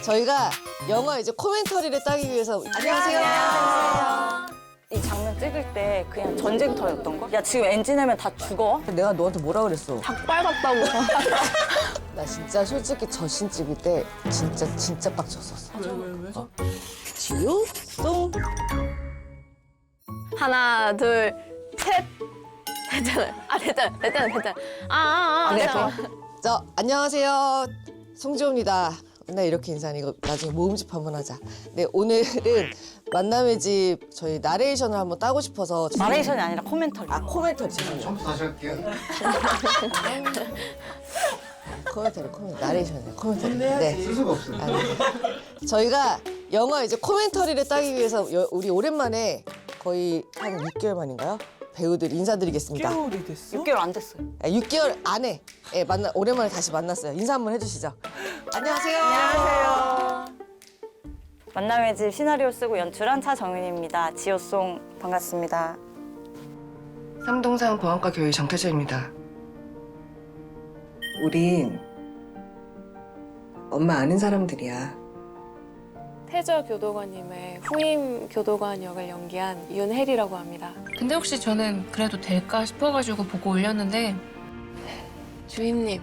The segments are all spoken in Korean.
저희가 영화 이제 코멘터리를 따기 위해서 안녕하세요. 이 장면 찍을 때 그냥 전쟁터였던 거? 야 지금 엔진하면 다 죽어? 내가 너한테 뭐라 그랬어? 닭 빨갛다고. 나 진짜 솔직히 저 씬 찍을 때 진짜 빡쳤었어. 왜? 지효송? 하나, 둘, 셋. 됐잖아. 됐잖아. 자, 안녕하세요. 송지호입니다. 맨날 이렇게 인사하니 이거 나중에 모음집 한번 하자. 네, 오늘은 만남의 집 저희 나레이션을 한번 따고 싶어서 나레이션이 아니라 코멘터리. 아, 코멘터리 죄송해요. 처음부터 다시 할게요. 코멘터리 나레이션이에요. 코멘터리. 네. 쓸 수가 없어요. 아, 네. 저희가 영화 이제 코멘터리를 따기 위해서 우리 오랜만에 거의 한 6개월 만인가요? 배우들 인사드리겠습니다. 6개월이 됐어? 6개월 안 됐어요. 6개월 안에 오랜만에 다시 만났어요. 인사 한번 해주시죠. 안녕하세요. 안녕하세요. 만남의 집 시나리오 쓰고 연출한 차정윤입니다. 지효송 반갑습니다. 삼동산 보안과 교육 정태주입니다. 우린 엄마 아는 사람들이야. 태저 교도관님의 후임 교도관 역을 연기한 윤혜리라고 합니다. 근데 혹시 저는 그래도 될까 싶어가지고 보고 올렸는데 주임님.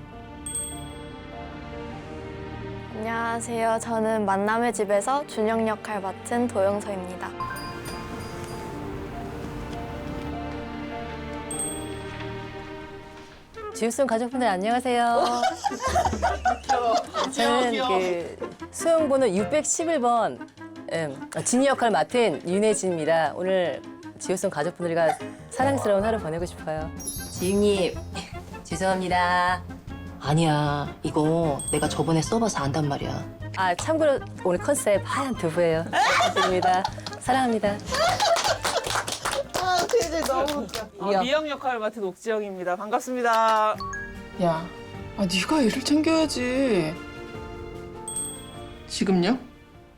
안녕하세요. 저는 만남의 집에서 준영 역할 맡은 도영서입니다. 지우슨 가족분들 안녕하세요. 저는 그 수용번호 611번 진이 역할을 맡은 윤혜진입니다. 오늘 지우슨 가족분들과 사랑스러운 하루 보내고 싶어요. 지웅님 죄송합니다. 아니야, 이거 내가 저번에 써봐서 안단 말이야. 아 참고로 오늘 컨셉 하얀 두부예요. 부탁드립니다. 사랑합니다. 아, 되게 너무 웃겨. 미영 역할을 맡은 옥지영입니다. 반갑습니다. 야, 네가 일을 챙겨야지. 지금요?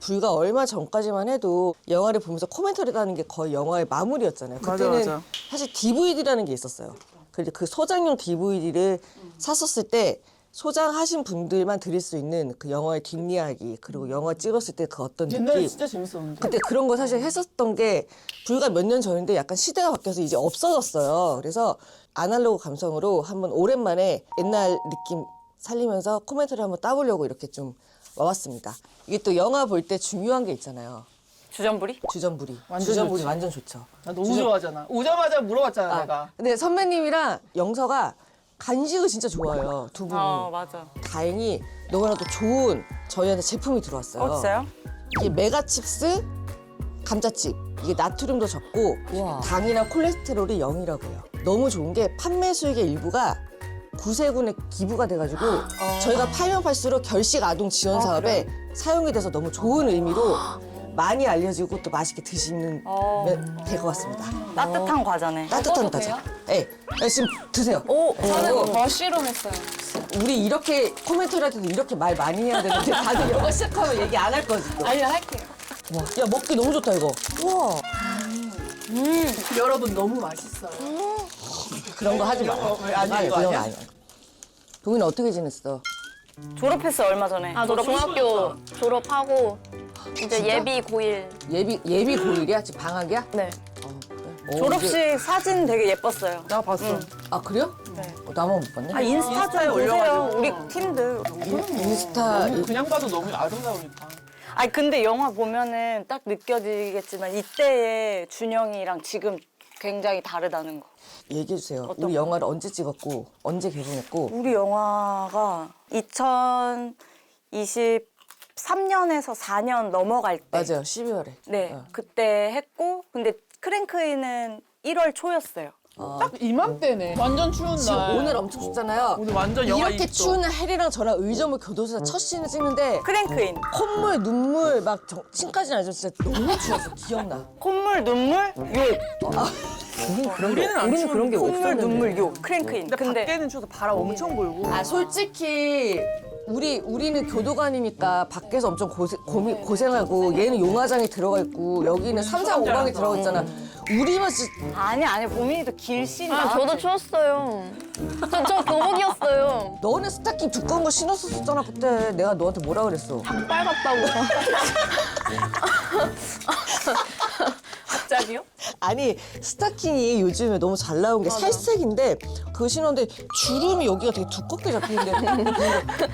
불과 얼마 전까지만 해도 영화를 보면서 코멘터리를 하는 게 거의 영화의 마무리였잖아요. 그때는 맞아. 사실 DVD라는 게 있었어요. 그래서 그 소장용 DVD를 샀었을 때 소장하신 분들만 드릴 수 있는 그 영화의 뒷이야기 그리고 영화 찍었을 때 그 어떤 옛날에 느낌. 진짜 재밌었는데. 그때 그런 거 사실 했었던 게 불과 몇 년 전인데 약간 시대가 바뀌어서 이제 없어졌어요. 그래서 아날로그 감성으로 한번 오랜만에 옛날 느낌 살리면서 코멘터리 한번 따보려고 이렇게 좀 와봤습니다. 이게 또 영화 볼 때 중요한 게 있잖아요. 주전부리? 주전부리. 완전 주전부리 좋지. 완전 좋죠. 나 너무 좋아하잖아. 오자마자 물어봤잖아, 아, 내가. 근데 선배님이랑 영서가 간식을 진짜 좋아해요. 두 분이. 맞아. 다행히 너무나도 좋은 저희한테 제품이 들어왔어요. 없어요? 이게 메가칩스 감자칩. 이게 나트륨도 적고 당이나 콜레스테롤이 0이라고 해요. 너무 좋은 게 판매 수익의 일부가 구세군에 기부가 돼가지고 저희가 팔면 팔수록 결식 아동 지원 사업에 사용이 돼서 너무 좋은 의미로 많이 알려지고 또 맛있게 드시면 될 것 같습니다. 따뜻한 과자네. 따뜻한 과자. 네. 지금 드세요. 저는 머쉬룸 했어요. 우리 이렇게 코멘터리 할 때도 이렇게 말 많이 해야 되는데 다들 영화 시작하면 얘기 안 할 거지 또. 아니요, 할게요. 야 먹기 너무 좋다 이거. 우와. 여러분 너무 맛있어요. 그런 거 하지 마. 아니야, 이거 아니야? 동이는 어떻게 지냈어? 졸업했어 얼마 전에. 저 중학교 졸업하고 이제 예비 고1. 예비 고1이야? 지금 방학이야? 네. 졸업식 사진 되게 예뻤어요. 나 봤어. 아 그래요? 네. 나만 못 봤네. 인스타 좀 보세요. 올려가지고. 우리 팀들. 인스타 그냥 봐도 너무 아름다우니까. 아니 근데 영화 보면은 딱 느껴지겠지만 이때의 준영이랑 지금 굉장히 다르다는 거. 얘기해 주세요. 어떤 우리 거? 영화를 언제 찍었고 언제 개봉했고. 우리 영화가 2023년에서 4년 넘어갈 때. 맞아요. 12월에. 네, 그때 했고 근데 크랭크인은 1월 초였어요. 딱 이맘때네. 완전 추운 지금 날. 오늘 엄청 춥잖아요. 오늘 완전 영하 이렇게 20도. 추운 날 혜리랑 저랑 의정부 교도소에서 첫 씬을 찍는데 크랭크인. 콧물, 눈물 막 칭까지는 아니죠. 진짜 너무 추웠어. 기억나. 콧물, 눈물, 욕. 우리는 안 우리는 그런 게 콧물, 없었는데. 눈물, 욕. 크랭크인. 근데 밖에는 추워서 바람 엄청 불고. 아 솔직히 우리는 교도관이니까 밖에서 엄청 고생하고 얘는 용화장에 들어가 있고 여기는 3, 4, 5방에 들어가 있잖아. 우리만 진짜 아니 보민이도 길신 아, 나왔지. 저도 추웠어요. 저 교복이었어요. 너는 스타킹 두꺼운 거 신었었잖아 그때. 내가 너한테 뭐라 그랬어? 빨갛다고. 갑자기요? 아니 스타킹이 요즘에 너무 잘 나온 게 살색인데 그거 신었는데 주름이 여기가 되게 두껍게 잡히는데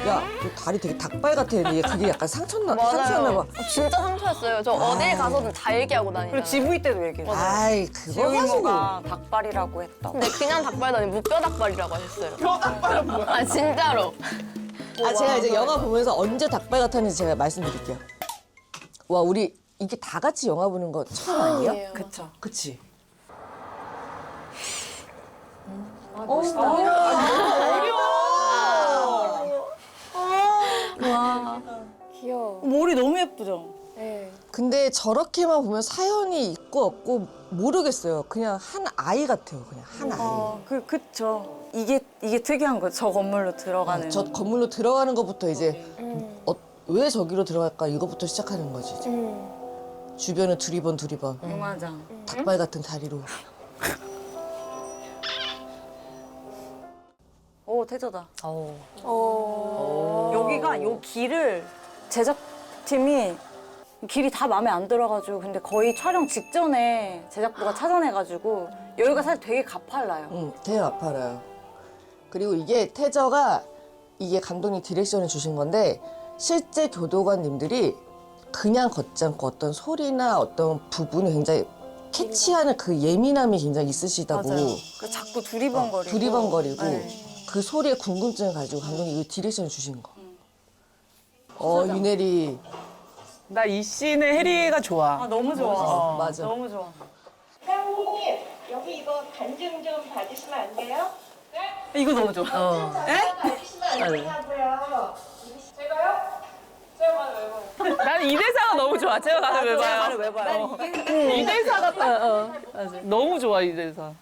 야, 너 다리 되게 닭발 같아. 얘 그게 약간 상처였나 봐. 진짜 상처였어요. 저 어딜 가서든 다 얘기하고 다니잖아요. 그리고 GV 때도 얘기해. 아이 그거 가지고 지용이가 닭발이라고 했다. 근데 그냥 닭발도 아니고 무뼈 닭발이라고 하셨어요. 뼈 닭발은 뭐야? 아 진짜로. 아 제가 이제 영화 보면서 언제 닭발 같았는지 제가 말씀드릴게요. 와 우리 이게 다 같이 영화 보는 거 처음 아니에요? 그쵸. 그치? 귀여워. 머리 너무 예쁘죠? 네. 근데 저렇게만 보면 사연이 있고 없고 모르겠어요. 그냥 한 아이 같아요. 그냥 한 아이. 그쵸. 이게 특이한 거죠. 저 건물로 들어가는. 저 건물로 들어가는 것부터 이제 왜 저기로 들어갈까 이거부터 시작하는 거지. 이제. 주변을 두리번 영화장. 닭발 같은 다리로. 오 태저다. 어. 여기가 요 길을 제작팀이 길이 다 마음에 안 들어가지고 근데 거의 촬영 직전에 제작부가 찾아내가지고 여기가 사실 되게 가팔라요. 되게 아파요. 그리고 이게 태저가 이게 감독님 디렉션을 주신 건데 실제 교도관님들이 그냥 걷지 않고 어떤 소리나 어떤 부분을 굉장히 캐치하는 그 예민함이 굉장히 있으시다고. 맞아요. 그 자꾸 두리번거리고. 두리번거리고 네. 그 소리에 궁금증을 가지고 감독님이 이 디렉션을 주신 거. 윤혜리. 나 이 씬의 해리가 좋아. 아 너무 좋아. 맞아. 너무 좋아. 사장님, 여기 이거 반증 좀 받으시면 안 돼요? 이거 너무 좋아. 받으시면 안 되냐고요. 제가요? 제가 가는 왜 봐요? 난 이 대사가 너무 좋아. 제가 가는 왜 봐요? 왜 봐요? 이 대사가 딱 너무 좋아 이 대사.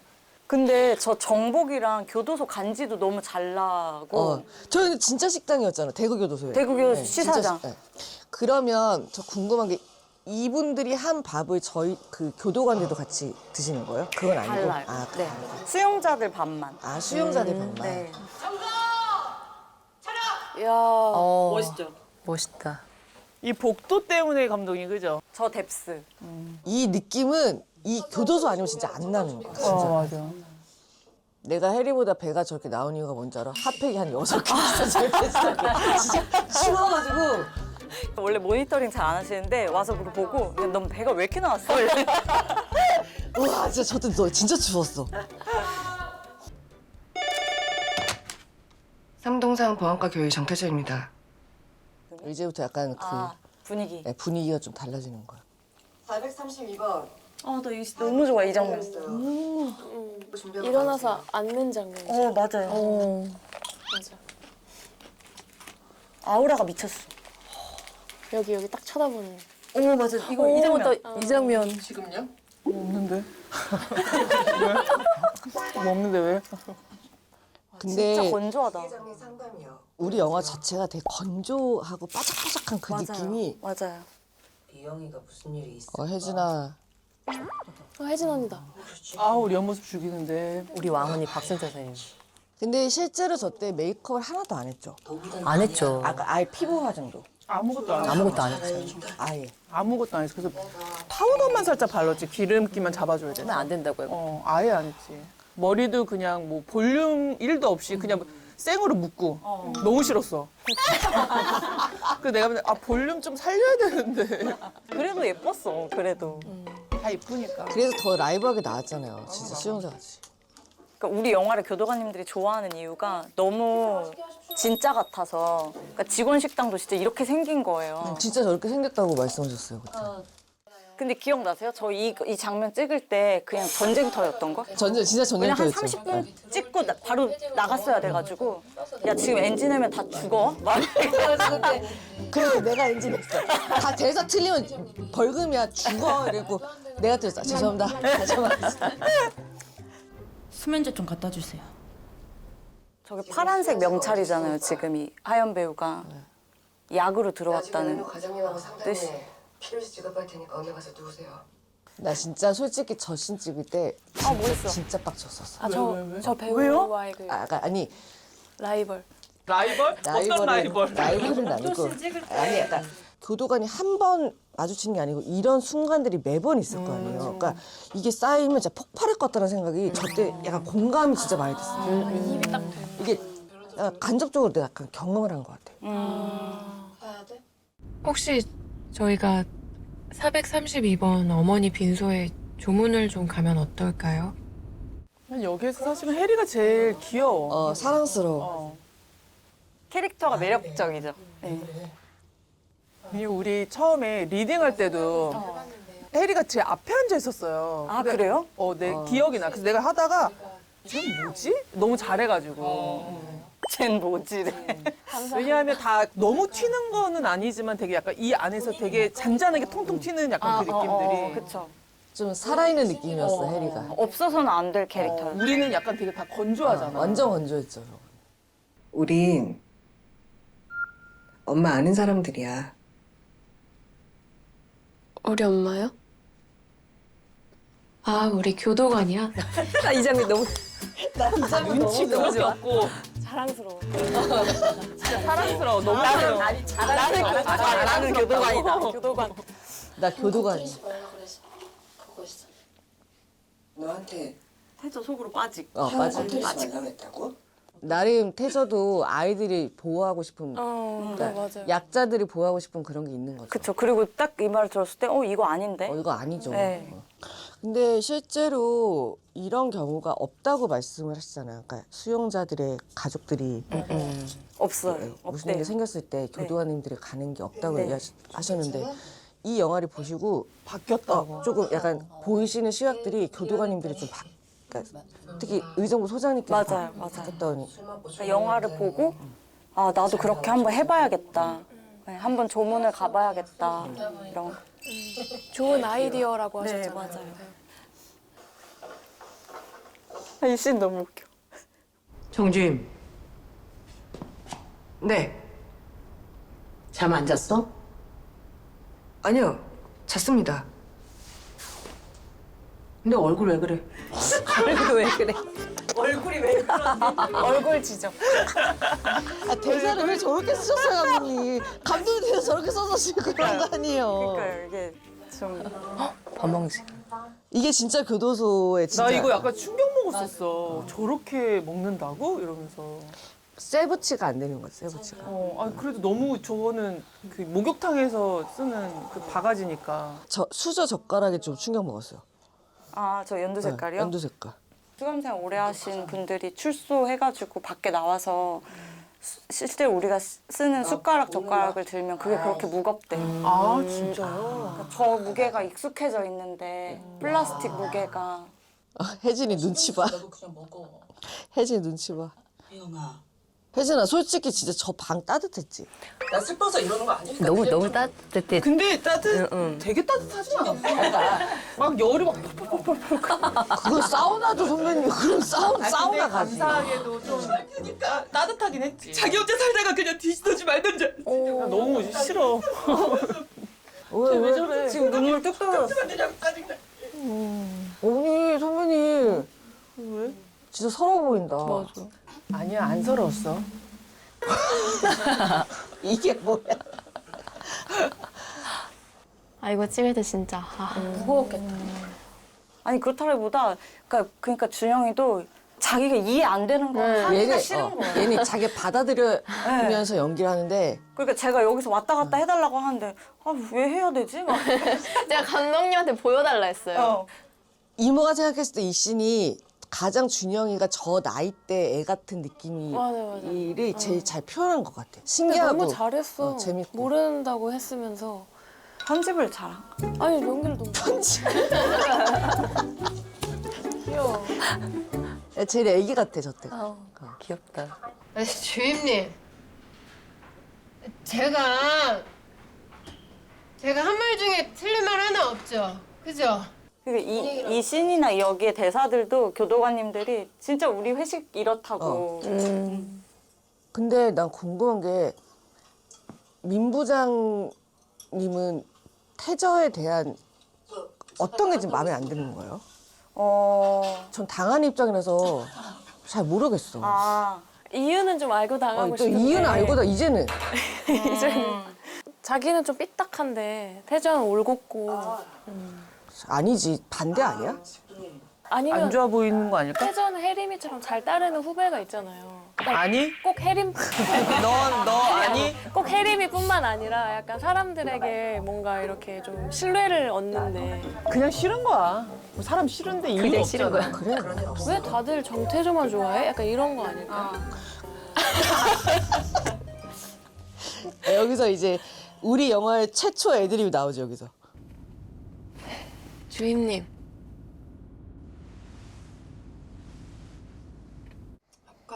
근데 저 정복이랑 교도소 간지도 너무 잘 나고. 저희는 진짜 식당이었잖아. 대구교도소에. 대구교도소 진짜 시사장. 식당. 그러면 저 궁금한 게 이분들이 한 밥을 저희 그 교도관들도 같이 드시는 거예요? 그건 아니고. 달라요. 아, 네. 수용자들 반만. 아 수용자들 반만. 네. 멋있죠? 멋있다. 이 복도 때문에 감동이 그죠? 저 뎁스. 이 느낌은 이 교도소 아니면 진짜 안 나는 거야. 진짜. 맞아. 내가 해리보다 배가 저렇게 나온 이유가 뭔지 알아? 핫팩이 한 6개 있어. 저렇게 진짜 추워가지고. 원래 모니터링 잘 안 하시는데 와서 그거 보고 야, 넌 배가 왜 이렇게 나왔어? 우와 진짜 저때 너 진짜 추웠어. 삼동산 보안과 교육 정태주입니다. 이제부터 약간 그 분위기. 분위기가 좀 달라지는 거야. 432번. 나 이거 너무 좋아 이 장면. 일어나서 앉는 장면. 맞아요. 맞아. 아우라가 미쳤어. 여기 딱 쳐다보는. 맞아. 이거 이 장면. 이 장면. 지금요? 없는데? 왜? 뭐 없는데 왜? 근데 진짜 건조하다. 우리 영화 자체가 되게 건조하고 바삭바삭한 그 맞아요. 느낌이. 맞아요. 이영이가 무슨 일이 있어? 혜진아. 혜진 언니다. 아 우리 옆모습 죽이는데. 우리 왕언니 박순태 선생님. 근데 실제로 저 때 메이크업을 하나도 안 했죠. 안 했죠. 아예 피부 화장도. 아무것도 안 했어. 아무것도 안 했어요. 아예. 아무것도 안 했어. 그래서 파우더만 살짝 발랐지. 기름기만 잡아줘야 돼. 하면 안 된다고요. 아예 안 했지. 머리도 그냥 뭐 볼륨 1도 없이 그냥 생으로 묶고 너무 싫었어. 그래서 내가 맨날 볼륨 좀 살려야 되는데 그래도 예뻤어. 그래도. 다 이쁘니까. 그래서 더 라이브하게 나왔잖아요. 진짜 수용자 같이. 그러니까 우리 영화를 교도관님들이 좋아하는 이유가 너무 진짜 같아서. 그러니까 직원 식당도 진짜 이렇게 생긴 거예요. 진짜 저렇게 생겼다고 말씀하셨어요 그때. 근데 기억나세요? 저 이 장면 찍을 때 그냥 전쟁터였던 거? 진짜 왜냐 한 전쟁터였죠. 30분 찍고 바로 나갔어야 돼가지고 야 지금 엔진하면 다 죽어? 막 그래서 내가 엔진했어. 다 대사 틀리면 벌금이야 죽어 이러고 내가 틀렸어. 죄송합니다. 죄송합니다. 수면제 좀 갖다 주세요. 저기 파란색 명찰이잖아요 지금 이 하연 배우가 약으로 들어왔다는 과장님하고 뜻이. 상담에 필요시 지급할 테니까 거기 가서 누우세요. 나 진짜 솔직히 저신 찍을 때 아, 뭐 했어? 진짜 빡쳤었어. 저 왜요? 배우와의 그 아니 라이벌. 라이벌? 어떤 라이벌? 라이벌은 아니고 아니 약간 교도관이 한 번 마주치는 게 아니고 이런 순간들이 매번 있을 거 아니에요. 그러니까 이게 쌓이면 진짜 폭발할 것 같다는 생각이 저때 약간 공감이 진짜 많이 됐어요. 입이 딱 돼. 이게 약간 간접적으로 내가 약간 경험을 한 것 같아. 혹시 저희가 432번 어머니 빈소에 조문을 좀 가면 어떨까요? 여기에서 사실은 해리가 제일 귀여워. 사랑스러워. 캐릭터가 매력적이죠. 네. 그리고 우리 처음에 리딩할 때도 해리가 제 앞에 앉아 있었어요. 아, 그래요? 내 기억이 나. 그래서 내가 하다가 쟤 뭐지? 너무 잘해가지고. 쟨 뭐지래. 왜냐하면 다 너무 튀는 거는 아니지만 되게 약간 이 안에서 되게 잔잔하게 통통 튀는 약간 그 느낌들이. 그쵸. 좀 살아있는 느낌이었어 해리가. 없어서는 안 될 캐릭터. 우리는 약간 되게 다 건조하잖아. 완전 건조했죠. 우린 엄마 아는 사람들이야. 우리 엄마요? 아, 우리 교도관이야? 나 이 장면 너무 눈치 너무 없고 사랑스러워. 진짜 사랑스러워. 너무 사랑스러워. 나는 교도관이다. 교도관. 나 교도관이. 너한테 태조 속으로 빠지고. 맞아. 말라했다고? 나름 태저도 아이들이 보호하고 싶은 그러니까 맞아요. 약자들이 보호하고 싶은 그런 게 있는 거죠. 그쵸. 그리고 딱 이 말을 들었을 때, 이거 아닌데? 이거 아니죠. 네. 근데 실제로 이런 경우가 없다고 말씀을 하시잖아요. 그러니까 수용자들의 가족들이 없어요. 무슨 일이 없대요. 생겼을 때 교도관님들이 가는 게 없다고 네. 얘기하셨는데 이 영화를 보시고 바뀌었다고. 조금 약간 보이시는 시각들이 교도관님들이 좀 그러니까 특히 의정부 소장님께 맞아요. 바뀌었다니. 그러니까 영화를 보고, 아, 나도 그렇게 한번 해봐야겠다. 네, 한번 조문을 가봐야겠다. 이런. 좋은 아이디어라고 네, 하셨잖아요. 맞아요. 이 씬 너무 웃겨. 정주임. 네. 잠 안 잤어? 아니요. 잤습니다. 근데 얼굴 왜 그래? 얼굴 지적. 대사를 왜 저렇게 쓰셨어요, 감독님? 감독이 돼서 저렇게 써서 지금 그런 거 아니에요. 그러니까 이게 좀. 범벅지. 이게 진짜 교도소의 진짜 나 이거 약간 충격 먹었었어. 저렇게 먹는다고? 이러면서. 세부치가 안 되는 거야, 세부치가. 그래도 너무 저거는 그 목욕탕에서 쓰는 그 바가지니까. 수저 젓가락에 좀 충격 먹었어요. 아, 저 연두 색깔이요? 연두 색깔. 수감생 오래 하신 분들이 출소해가지고 밖에 나와서 실제 우리가 쓰는 숟가락, 젓가락을 들면 그게 그렇게 무겁대. 아, 진짜요? 저 무게가 익숙해져 있는데 플라스틱 무게가. 혜진이 눈치 봐. 혜진이 눈치 봐. 혜진아, 솔직히 진짜 저 방 따뜻했지? 나 슬퍼서 이러는 거 아니야? 너무 따뜻해. 근데 되게 따뜻하지 않았어? 막 열이 막 펄펄펄펄. 그건 사우나도 선배님, 그럼 사우나 가지. 감사하게도 좀 따뜻하긴 했지. 자기 혼자 살다가 그냥 뒤지든지 말든지. 나 너무 싫어. 왜 저래? 지금 눈물 뚝 떨어졌어. 언니, 선배님. 왜? 진짜 서러워 보인다. 맞아. 아니야, 안 서러웠어. 이게 뭐야? 아, 이거 찍을 때 진짜 무거웠겠다. 아니 그렇다기보다 그러니까 준영이도 자기가 이해 안 되는 거 하기가 싫은 거예요. 얘는 자기 받아들여면서 연기를 하는데 그러니까 제가 여기서 왔다 갔다 해달라고 하는데 아, 왜 해야 되지? 막. 제가 감독님한테 보여달라 했어요. 이모가 생각했을 때 이 씬이 가장 준영이가 저 나이 때 애 같은 느낌이 맞아. 를 제일 잘 표현한 것 같아. 근데 신기하고 너무 잘했어. 재밌고. 모른다고 했으면서. 편집을 잘한. 아니, 연기를 너무 편지. 귀여워. 제일 애기 같아 저 때. 귀엽다. 주임님, 제가 한 말 중에 틀린 말 하나 없죠? 그죠? 그러니까 이 씬이나 여기에 대사들도 교도관님들이 진짜 우리 회식 이렇다고. 근데 난 궁금한 게 민 부장님은 태저에 대한 어떤 게 지금 마음에 안 드는 거예요? 전 전 당하는 입장이라서 잘 모르겠어. 이유는 좀 알고 당하고 또 싶은데 이유는 알고다 이제는. 자기는 좀 삐딱한데 태주는 올곧고 아니지 반대 아니야? 아니면 안 좋아 보이는 거 아닐까? 태주는 혜림이처럼 잘 따르는 후배가 있잖아요. 그러니까 아니? 꼭 혜림 너 아니? 꼭 혜림이뿐만 아니라 약간 사람들에게 뭔가 이렇게 좀 신뢰를 얻는데 그냥 싫은 거야. 뭐 사람 싫은데 이유가 없잖아. 그래. 왜 다들 정태주만 좋아해? 약간 이런 거 아닐까? 여기서 이제 우리 영화의 최초 애드립이 나오죠 여기서. 주임님.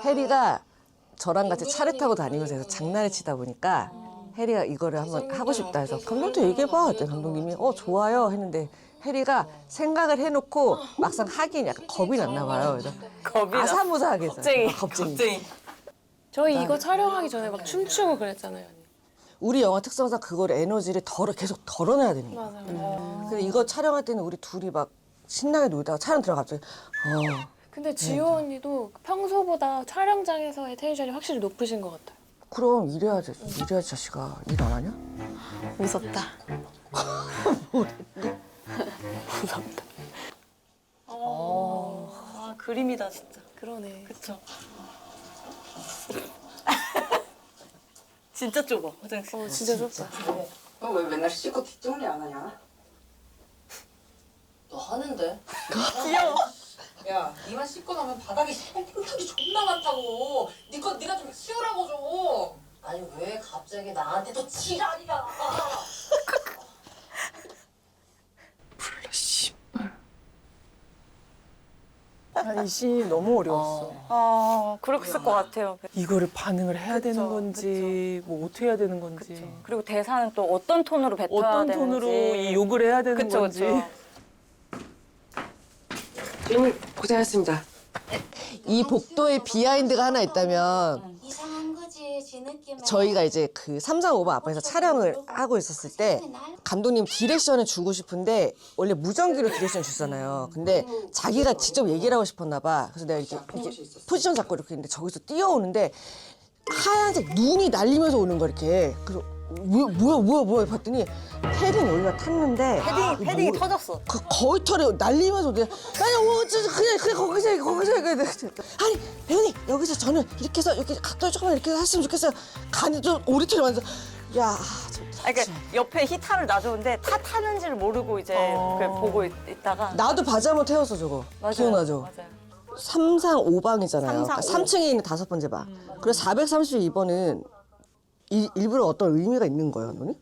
해리가 저랑 같이 차를 타고 다니면서 해서 장난을 치다 보니까 해리가 이거를 한번 하고 싶다 해서 감독한테 얘기해봐 했더니 감독님이 좋아요 했는데 해리가 생각을 해놓고 막상 하긴 약간 겁이 났나 봐요. 그래서 아사무사하게 해서 겁쟁이. 저희 이거 촬영하기 전에 막 춤추고 그랬잖아요. 언니. 우리 영화 특성상 그걸 에너지를 계속 덜어내야 되는 거야. 맞아요. 근데 이거 촬영할 때는 우리 둘이 막 신나게 놀다가 촬영 들어가 갑자기 근데 지호 언니도 평소보다 촬영장에서의 텐션이 확실히 높으신 것 같아요. 그럼 이래야지 자식아 일 안 하냐? 무섭다. 무섭다. 그림이다 진짜. 그러네. 그쵸. 진짜 좁아 화장실. 진짜 좁다. 너 왜 맨날 씻고 뒷정리 안 하냐? 너 하는데? 귀여워. 야, 니만 씻고 나면 바닥에 똥물이 존나 많다고. 니거 니가 좀 치우라고 좀. 아니 왜 갑자기 나한테 또 지랄이야? 아니 이 씬이 너무 어려웠어. 그랬을 것 같아요. 이거를 반응을 해야 되는 건지 뭐 어떻게 해야 되는 건지 그리고 대사는 또 어떤 톤으로 뱉어야 어떤 되는지. 톤으로 이 욕을 해야 되는 그쵸, 건지. 그쵸. 주인님 고생하셨습니다. 이 복도에 비하인드가 하나 있다면 이상한 거지 지 느낌에 저희가 이제 그 335번 앞에서 촬영을 하고 있었을 때 감독님 디렉션을 주고 싶은데 원래 무전기로 디렉션 주잖아요. 근데 자기가 직접 얘기를 하고 싶었나 봐. 그래서 내가 이렇게 포지션 잡고 이렇게 있는데 저기서 뛰어오는데 하얀색 눈이 날리면서 오는 거야 이렇게. 그래서 뭐야 봤더니 헤딩 여기가 탔는데 헤딩이 터졌어. 그 거의 털에 날리면서 그냥 그냥 거기서 아니 배우님 여기서 저는 이렇게 해서 이렇게 각도를 조금만 이렇게 했으면 좋겠어요. 간이 좀 오리털이 많아서 야 그러니까 옆에 히타를 놔줬는데 타는지를 모르고 이제 그 보고 있다가 나도 바지 한번 태웠어 저거. 맞아요. 기억나죠? 맞아요. 335방이잖아요. 335. 3층에 있는 5번째 방. 그래서 432번은 일부러 어떤 의미가 있는 거예요, 언니?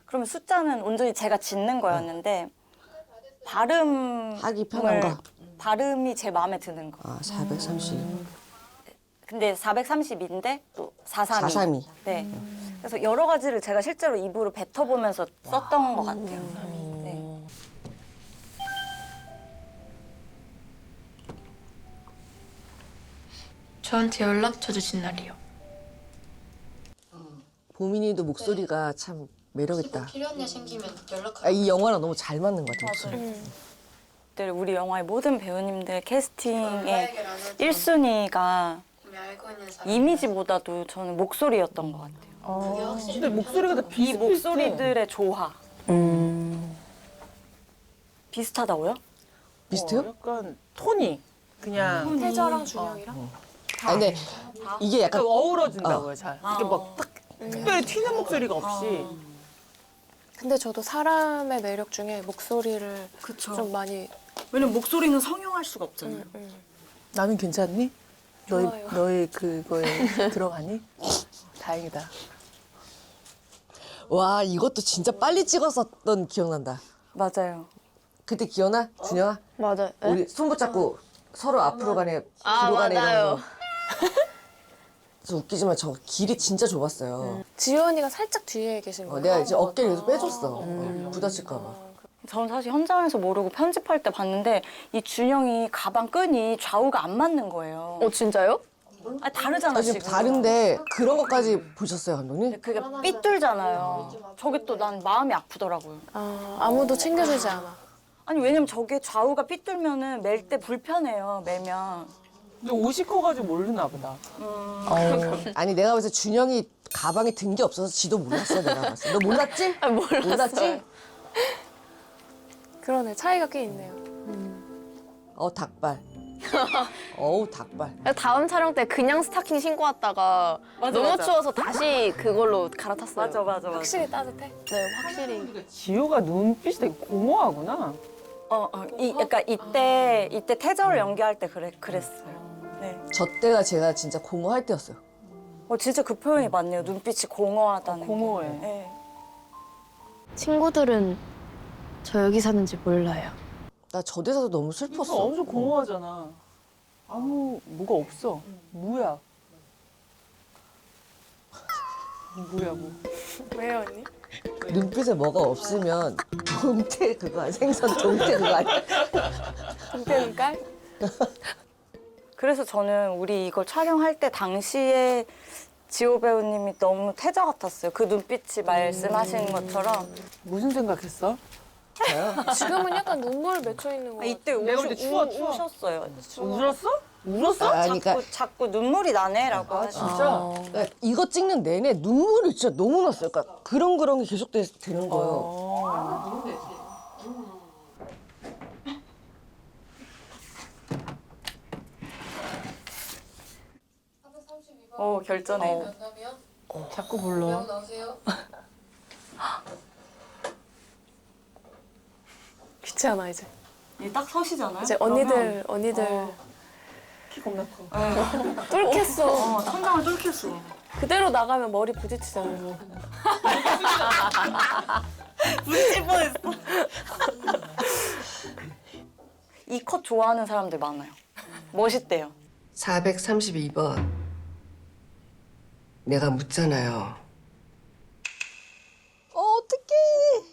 그러면 숫자는 온전히 제가 짓는 거였는데 하기 편한가? 발음이 제 마음에 드는 거. 432. 근데 430인데 또 432. 432. 네. 그래서 여러 가지를 제가 실제로 입으로 뱉어보면서 썼던 것 같아요. 네. 저한테 연락처 주신 날이요. 보민이도 목소리가 참 매력있다. 필요한 일 생기면 연락하고. 이 영화랑 너무 잘 맞는 것 같아, 목소리. 우리 영화의 모든 배우님들 캐스팅의 1순위가 알고 있는 사람. 이미지보다도 저는 목소리였던 것 같아요. 근데 목소리가 다 이 비슷비슷해. 목소리들의 조화. 비슷하다고요? 비슷해요? 약간 톤이 그냥 태저랑 준영이랑? 근데 이게 약간 어우러진다고요, 잘. 이렇게 막 딱 특별히 튀는 목소리가 없이. 근데 저도 사람의 매력 중에 목소리를 좀 많이 왜냐면 목소리는 성형할 수가 없잖아요. 나는 괜찮니? 좋아요. 너의 그거에 들어가니? 다행이다. 와, 이것도 진짜 빨리 찍었었던 기억난다. 맞아요. 그때 기억나? 준영아? 맞아요. 우리 손 붙잡고 서로 앞으로 가네, 뒤로 가네 이런 거. 저 웃기지만 저 길이 진짜 좁았어요. 지효 언니가 살짝 뒤에 계신 거예요. 내가 이제 어깨를 계속 빼줬어. 부딪힐까 봐. 저는 사실 현장에서 모르고 편집할 때 봤는데 이 준영이 가방 끈이 좌우가 안 맞는 거예요. 진짜요? 다르잖아 지금 지금. 다른데 그런 것까지 보셨어요, 감독님? 그게 삐뚤잖아요. 저게 또 난 마음이 아프더라고요. 아무도 챙겨주지 않아. 아니 왜냐면 저게 좌우가 삐뚤면은 멜 때 불편해요. 매면. 근데 옷이 커가지고 모르나 보다. 아니 내가 봤을 때 준영이 가방에 든 게 없어서 지도 몰랐어 내가 봤어. 너 몰랐지? 아, 몰랐어요. 몰랐지? 그러네. 차이가 꽤 있네요. 닭발. 어우 닭발. 다음 촬영 때 그냥 스타킹 신고 왔다가 너무 맞아. 추워서 다시 그걸로 갈아탔어요. 맞아. 확실히 따뜻해? 네, 확실히. 지효가 눈빛이 되게 공허하구나. 그러니까 이때 태저를 연기할 때 그랬어요. 네. 저 때가 제가 진짜 공허할 때였어요. 진짜 그 표현이 맞네요. 눈빛이 공허하다는 게. 공허해. 네. 친구들은 저 여기 사는지 몰라요. 나 저 대사도 너무 슬펐어. 엄청 공허하잖아. 아무 뭐가 없어. 무야. 뭐야 뭐. 왜요, 언니? 눈빛에 뭐가 없으면 동태 그거 아니야? 생선 동태 그거 아니야? 동태 눈깔? 그래서 저는 우리 이걸 촬영할 때 당시에 지호 배우님이 너무 태저 같았어요. 그 눈빛이 말씀하시는 것처럼. 무슨 생각했어? 지금은 약간 눈물 맺혀 있는 거 이때 내가 볼때 추워. 우셨어요. 울었어? 울었어? 아니, 그러니까 자꾸 눈물이 나네라고 하시죠. 진짜? 그러니까 이거 찍는 내내 눈물이 진짜 너무 났어요. 그러니까 그런 게 계속 되는 거예요. 결전해. 자꾸 불러. 귀찮아, 이제. 딱 서시잖아요. 이제 언니들 키 겁나 커. 뚫겠어. 천장을 뚫겠어. 그대로 나가면 머리 부딪히잖아요. 부딪힐 뻔했어. 이 컷 좋아하는 사람들 많아요. 멋있대요. 432번. 내가 묻잖아요. 어떡해.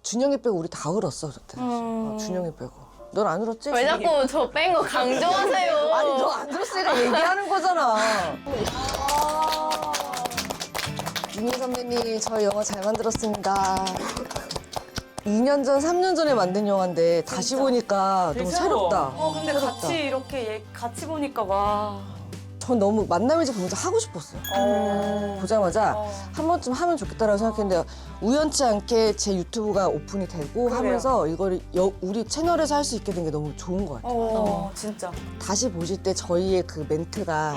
준영이 빼고 우리 다 울었어, 그때. 준영이 빼고. 넌 안 울었지? 왜 자꾸 저 뺀 거 강조하세요? 아니, 너 안 들었으니까 얘기하는 거잖아. 윤희 선배님, 저희 영화 잘 만들었습니다. 2년 전, 3년 전에 만든 영화인데 다시 보니까 너무 새로워. 새롭다. 근데 새롭다. 같이 이렇게 같이 보니까 와. 전 너무 만남의 집 보면서 하고 싶었어요. 보자마자 한 번쯤 하면 좋겠다라고 생각했는데 우연치 않게 제 유튜브가 오픈이 되고 하면서 이거를 우리 채널에서 할 수 있게 된 게 너무 좋은 것 같아요. 진짜. 다시 보실 때 저희의 그 멘트가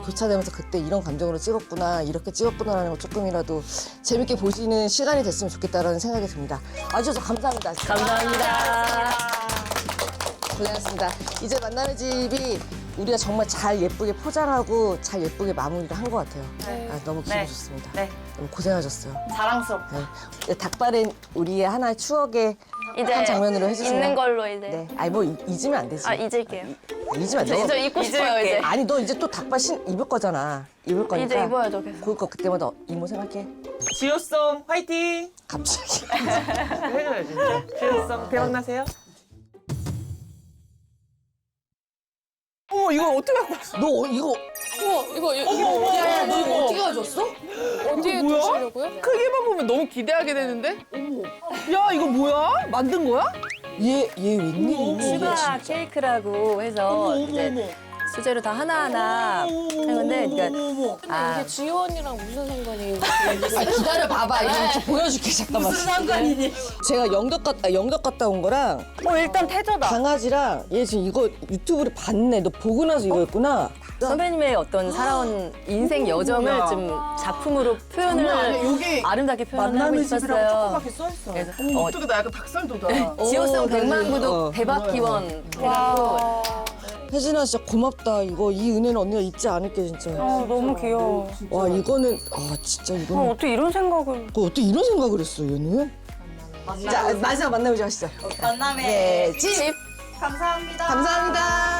교차되면서 그때 이런 감정으로 찍었구나, 이렇게 찍었구나라는 걸 조금이라도 재밌게 보시는 시간이 됐으면 좋겠다라는 생각이 듭니다. 와주셔서 감사합니다. 감사합니다. 고생하셨습니다. 이제 만나는 집이 우리가 정말 잘 예쁘게 포장하고 잘 예쁘게 마무리를 한 것 같아요. 너무 기분 좋습니다. 네. 너무 고생하셨어요. 자랑스럽다. 네. 닭발은 우리의 하나의 추억의 한 장면으로 해주세요. 있는 걸로 이제. 네. 아니 뭐 잊으면 안 되지. 잊을게요. 잊으면 안 돼. 저 잊고 싶어요, 잊을게. 이제. 아니 너 이제 또 닭발 입을 거잖아. 입을 거니까. 이제 입어야죠, 계속. 그거 그때마다 이모 생각해. 지효송 화이팅! 갑자기. 해줘야지. 지효송 대박나세요. 어머 이거 어떻게 갖고 왔어? 너 이거 이거 야, 너 이거 어떻게 가져왔어? 어디에 뭐야? 두시려고요? 크기만 보면 너무 기대하게 되는데? 야 이거 뭐야? 만든 거야? 얘 웬일이니? 슈가 케이크라고 해서 이제 수제로 다 하나하나 한 건데, 그러니까 이게 지효 언니랑 무슨 상관이? 아, 기다려 봐봐. 이거 좀 보여줄게. 잠깐만. 무슨 상관이니? 제가 영덕 갔다 온 거랑 일단 태저다. 강아지랑 얘 지금 이거 유튜브를 봤네. 너 보고 나서 이거였구나. 선배님의 어떤 살아온 인생 여정을 좀 작품으로 표현을 여기 아름답게 표현하고 만남의 집이라고 싶었어요. 조그맣게 써있어. 그래서 어머 어떻게 나 약간 닭살 돋아. 지효성 100만 구독 어. 대박 기원 해갖고 혜진아 진짜 고맙다. 이거 이 은혜는 언니가 잊지 않을게 진짜. 너무 귀여워. 와 이거는 진짜 이거는 어떻게 이런 생각을. 어떻게 이런 생각을 했어 얘는? 자 마지막 만남을 하시죠. 만남의 네, 집. 감사합니다. 감사합니다.